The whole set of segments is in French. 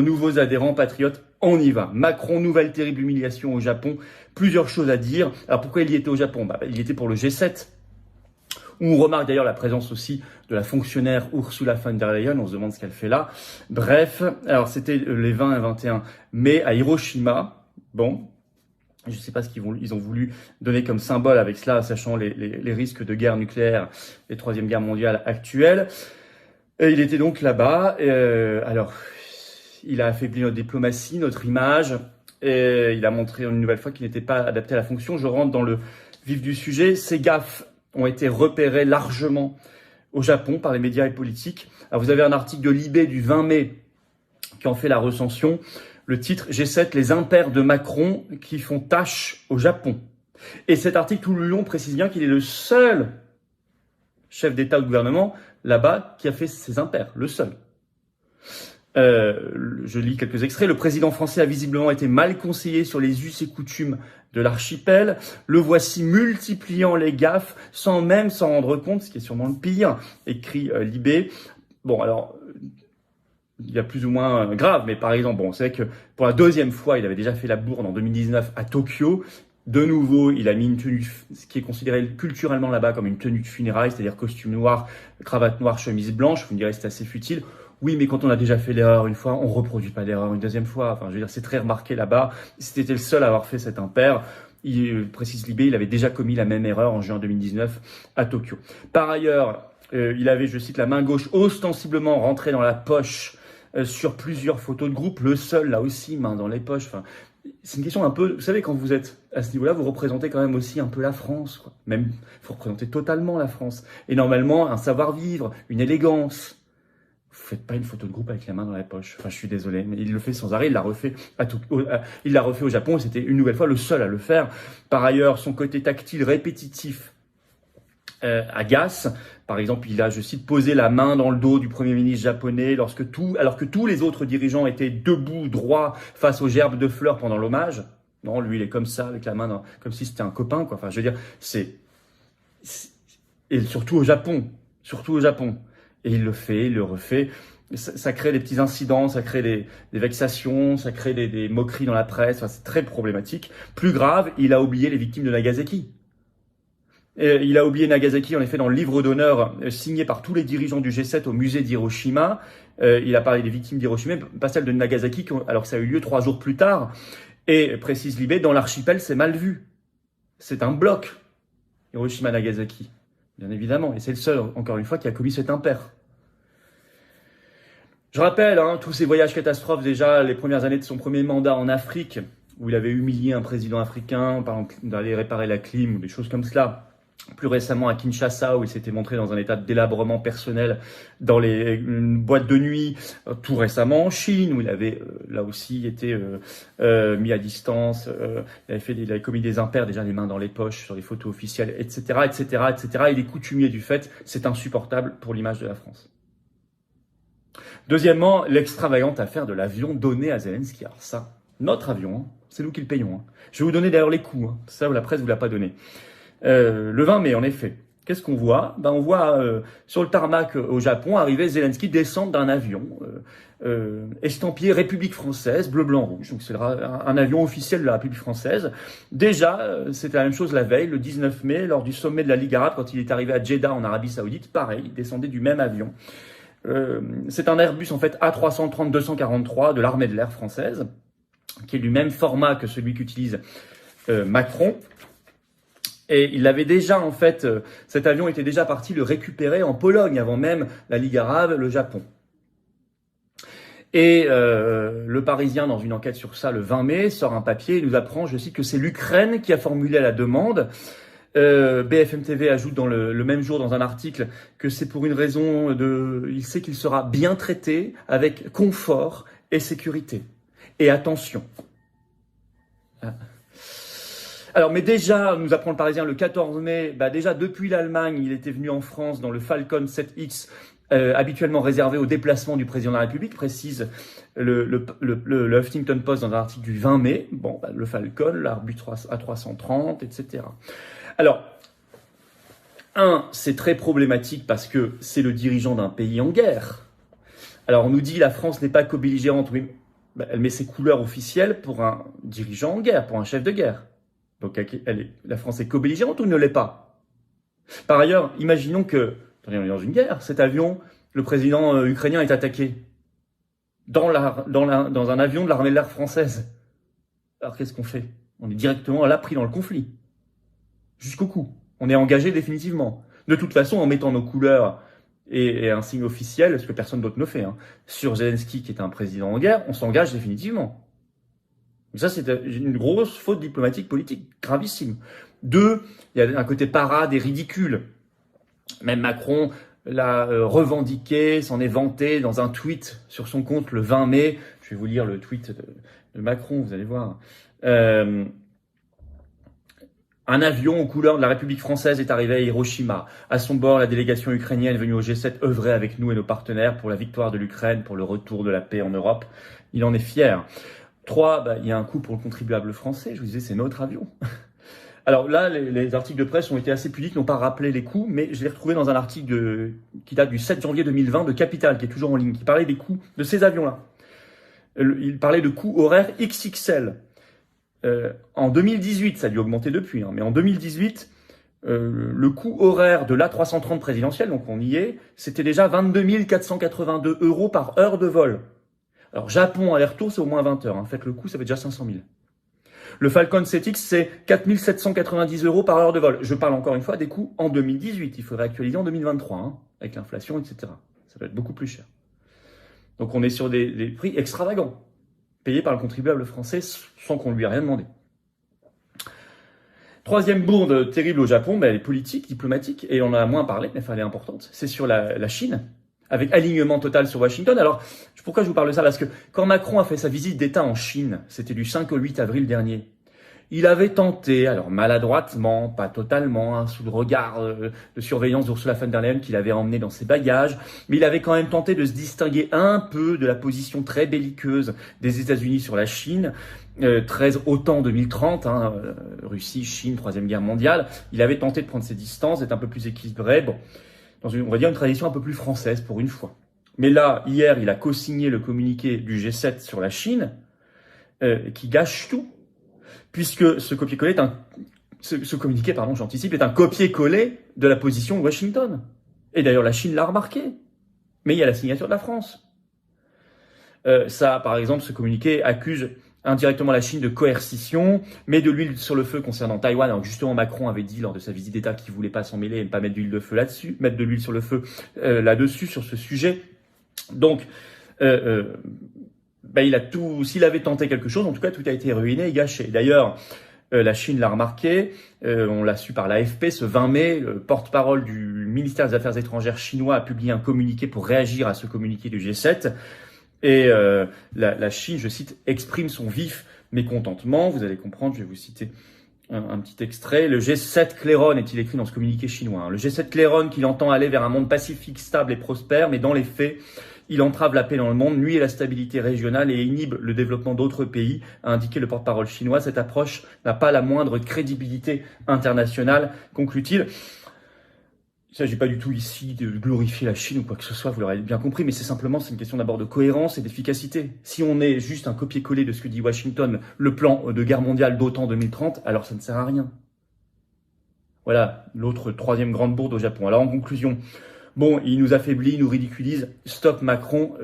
Nouveaux adhérents patriotes, on y va. Macron, nouvelle terrible humiliation au Japon. Plusieurs choses à dire. Alors pourquoi il y était au Japon? Il y était pour le G7. Où on remarque d'ailleurs la présence aussi de la fonctionnaire Ursula von der Leyen. On se demande ce qu'elle fait là. Bref, alors c'était les 20 et 21 mai à Hiroshima. Bon, je ne sais pas ce ils ont voulu donner comme symbole avec cela, sachant les risques de guerre nucléaire et Troisième Guerre mondiale actuelle. Et il était donc là-bas. Alors, il a affaibli notre diplomatie, notre image, et il a montré une nouvelle fois qu'il n'était pas adapté à la fonction. Je rentre dans le vif du sujet. Ces gaffes ont été repérées largement au Japon par les médias et politiques. Alors, vous avez un article de Libé du 20 mai qui en fait la recension. Le titre « G7, les impairs de Macron qui font tâche au Japon ». Et cet article tout le long précise bien qu'il est le seul chef d'État ou de gouvernement là-bas qui a fait ses impairs, le seul. Je lis quelques extraits. Le président français a visiblement été mal conseillé sur les us et coutumes de l'archipel. Le voici multipliant les gaffes sans même s'en rendre compte, ce qui est sûrement le pire, écrit Libé. Bon, alors, il y a plus ou moins grave, mais par exemple, bon, c'est vrai que pour la deuxième fois, il avait déjà fait la bourde en 2019 à Tokyo. De nouveau, il a mis une tenue, ce qui est considéré culturellement là-bas comme une tenue de funérailles, c'est-à-dire costume noir, cravate noire, chemise blanche. Vous me direz, c'est assez futile. Oui, mais quand on a déjà fait l'erreur une fois, on reproduit pas l'erreur une deuxième fois. Enfin, je veux dire, c'est très remarqué là-bas. C'était le seul à avoir fait cet impair. Il précise Libé, il avait déjà commis la même erreur en juin 2019 à Tokyo. Par ailleurs, il avait, je cite, la main gauche ostensiblement rentrée dans la poche sur plusieurs photos de groupe. Le seul, là aussi, main dans les poches. Enfin, c'est une question un peu, vous savez, quand vous êtes à ce niveau-là, vous représentez quand même aussi un peu la France, quoi. Même, il faut représenter totalement la France. Et normalement, un savoir-vivre, une élégance. Vous faites pas une photo de groupe avec la main dans la poche. Enfin, je suis désolé, mais il le fait sans arrêt. Il l'a refait il l'a refait au Japon et c'était une nouvelle fois le seul à le faire. Par ailleurs, son côté tactile répétitif agace. Par exemple, il a, je cite, posé la main dans le dos du Premier ministre japonais alors que tous les autres dirigeants étaient debout, droits, face aux gerbes de fleurs pendant l'hommage. Non, lui, il est comme ça, avec la main comme si c'était un copain, quoi. Enfin, je veux dire, et surtout au Japon. Et il le fait, il le refait. Ça crée des petits incidents, ça crée des vexations, ça crée des moqueries dans la presse. Enfin, c'est très problématique. Plus grave, il a oublié les victimes de Nagasaki. Il a oublié Nagasaki, en effet, dans le livre d'honneur signé par tous les dirigeants du G7 au musée d'Hiroshima. Il a parlé des victimes d'Hiroshima, pas celles de Nagasaki, alors que ça a eu lieu 3 jours plus tard. Et, précise Libé, dans l'archipel, c'est mal vu. C'est un bloc, Hiroshima-Nagasaki, bien évidemment. Et c'est le seul, encore une fois, qui a commis cet impair. Je rappelle, tous ces voyages catastrophes, déjà, les premières années de son premier mandat en Afrique, où il avait humilié un président africain, par exemple, d'aller réparer la clim ou des choses comme cela. Plus récemment à Kinshasa, où il s'était montré dans un état de délabrement personnel dans les boîtes de nuit. Tout récemment en Chine, où il avait là aussi été mis à distance. Il avait commis des impairs, déjà les mains dans les poches sur les photos officielles, etc., etc., etc. Il est coutumier du fait. C'est insupportable pour l'image de la France. Deuxièmement, l'extravagante affaire de l'avion donné à Zelensky. Alors ça, notre avion, c'est nous qui le payons. Je vais vous donner d'ailleurs les coûts. Ça, la presse vous l'a pas donné. Le 20 mai, en effet. Qu'est-ce qu'on voit? On voit sur le tarmac au Japon arriver Zelensky descendre d'un avion estampillé République française, bleu, blanc, rouge. Donc c'est un avion officiel de la République française. Déjà, c'était la même chose la veille, le 19 mai, lors du sommet de la Ligue arabe, quand il est arrivé à Jeddah en Arabie Saoudite. Pareil, il descendait du même avion. C'est un Airbus en fait A330-243 de l'armée de l'air française, qui est du même format que celui qu'utilise Macron. Et il avait déjà, en fait, cet avion était déjà parti le récupérer en Pologne, avant même la Ligue arabe, le Japon. Et le Parisien, dans une enquête sur ça, le 20 mai, sort un papier et nous apprend, je cite, que c'est l'Ukraine qui a formulé la demande. BFM TV ajoute dans le même jour, dans un article, que c'est pour une raison il sait qu'il sera bien traité avec confort et sécurité. Et attention. Alors, mais déjà, nous apprend le Parisien le 14 mai, déjà depuis l'Allemagne, il était venu en France dans le Falcon 7X, habituellement réservé au déplacement du président de la République, précise le Huffington Post dans un article du 20 mai. Bon, le Falcon, l'Airbus A330, etc. Alors, c'est très problématique parce que c'est le dirigeant d'un pays en guerre. Alors, on nous dit la France n'est pas co-belligérante. Oui, elle met ses couleurs officielles pour un dirigeant en guerre, pour un chef de guerre. Donc la France est co-belligérante ou ne l'est pas? Par ailleurs, imaginons que, on est dans une guerre, cet avion, le président ukrainien est attaqué dans un avion de l'armée de l'air française. Alors qu'est-ce qu'on fait? On est directement là pris dans le conflit. Jusqu'au cou. On est engagé définitivement. De toute façon, en mettant nos couleurs et un signe officiel, ce que personne d'autre ne fait, sur Zelensky qui est un président en guerre, on s'engage définitivement. Et ça, c'est une grosse faute diplomatique politique, gravissime. 2, il y a un côté parade et ridicule. Même Macron l'a revendiqué, s'en est vanté dans un tweet sur son compte le 20 mai. Je vais vous lire le tweet de Macron, vous allez voir. Un avion aux couleurs de la République française est arrivé à Hiroshima. À son bord, la délégation ukrainienne venue au G7 œuvrait avec nous et nos partenaires pour la victoire de l'Ukraine, pour le retour de la paix en Europe. Il en est fier. 3, il y a un coût pour le contribuable français. Je vous disais, c'est notre avion. Alors là, les articles de presse ont été assez pudiques, n'ont pas rappelé les coûts, mais je l'ai retrouvé dans un article qui date du 7 janvier 2020 de Capital, qui est toujours en ligne, qui parlait des coûts de ces avions-là. Il parlait de coûts horaires XXL. En 2018, ça a dû augmenter depuis, mais en 2018, le coût horaire de l'A330 présidentielle, donc on y est, c'était déjà 22 482 € par heure de vol. Alors Japon aller-retour, c'est au moins 20 heures. Faites le coup, ça fait déjà 500 000. Le Falcon 7X, c'est 4 790 € par heure de vol. Je parle encore une fois des coûts en 2018. Il faudrait actualiser en 2023, avec l'inflation, etc. Ça doit être beaucoup plus cher. Donc on est sur des prix extravagants, payés par le contribuable français sans qu'on lui ait rien demandé. 3e bourde terrible au Japon, elle est politique, diplomatique, et on en a moins parlé, mais elle est importante. C'est sur la Chine, avec alignement total sur Washington. Alors, pourquoi je vous parle de ça? Parce que quand Macron a fait sa visite d'État en Chine, c'était du 5 au 8 avril dernier, il avait tenté, alors maladroitement, pas totalement, sous le regard de surveillance d'Ursula von der Leyen qu'il avait emmené dans ses bagages, mais il avait quand même tenté de se distinguer un peu de la position très belliqueuse des États-Unis sur la Chine, 13 OTAN 2030, Russie, Chine, 3e guerre mondiale. Il avait tenté de prendre ses distances, d'être un peu plus équilibré, dans on va dire une tradition un peu plus française pour une fois. Mais là, hier, il a co-signé le communiqué du G7 sur la Chine, qui gâche tout. Puisque ce copier-coller ce communiqué, j'anticipe, est un copier-coller de la position de Washington. Et d'ailleurs, la Chine l'a remarqué. Mais il y a la signature de la France. Par exemple, ce communiqué accuse indirectement la Chine de coercition, met de l'huile sur le feu concernant Taïwan. Alors justement, Macron avait dit lors de sa visite d'État qu'il voulait pas s'en mêler et ne pas mettre d'huile de feu là-dessus, mettre de l'huile sur le feu là-dessus, sur ce sujet. Donc, il a tout, s'il avait tenté quelque chose, en tout cas, tout a été ruiné et gâché. D'ailleurs, la Chine l'a remarqué, on l'a su par l'AFP, ce 20 mai, le porte-parole du ministère des Affaires étrangères chinois a publié un communiqué pour réagir à ce communiqué du G7. Et la Chine, je cite, exprime son vif mécontentement. Vous allez comprendre, je vais vous citer un petit extrait. Le G7 claironne, est-il écrit dans ce communiqué chinois. Le G7 claironne qu'il entend aller vers un monde pacifique, stable et prospère, mais dans les faits, il entrave la paix dans le monde, nuit à la stabilité régionale et inhibe le développement d'autres pays, a indiqué le porte-parole chinois. Cette approche n'a pas la moindre crédibilité internationale, conclut-il. Il ne s'agit pas du tout ici de glorifier la Chine ou quoi que ce soit, vous l'aurez bien compris, mais c'est une question d'abord de cohérence et d'efficacité. Si on est juste un copier-coller de ce que dit Washington, le plan de guerre mondiale d'OTAN 2030, alors ça ne sert à rien. Voilà, l'autre 3e grande bourde au Japon. Alors en conclusion, il nous affaiblit, il nous ridiculise. Stop Macron.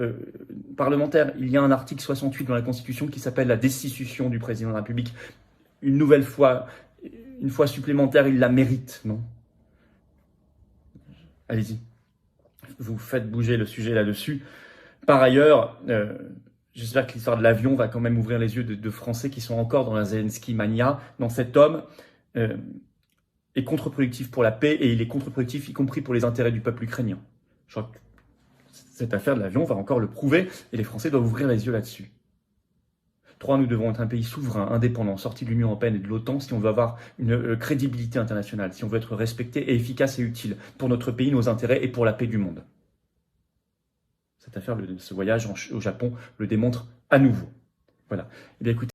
Parlementaire, il y a un article 68 dans la Constitution qui s'appelle la destitution du président de la République. Une fois supplémentaire, il la mérite, non? Allez-y. Vous faites bouger le sujet là-dessus. Par ailleurs, j'espère que l'histoire de l'avion va quand même ouvrir les yeux de Français qui sont encore dans la Zelensky mania. Dans cet homme est contre-productif pour la paix et il est contre-productif y compris pour les intérêts du peuple ukrainien. Je crois que cette affaire de l'avion va encore le prouver et les Français doivent ouvrir les yeux là-dessus. 3, nous devons être un pays souverain, indépendant, sorti de l'Union européenne et de l'OTAN si on veut avoir une crédibilité internationale, si on veut être respecté et efficace et utile pour notre pays, nos intérêts et pour la paix du monde. Cette affaire, ce voyage au Japon le démontre à nouveau. Voilà. Eh bien, écoutez,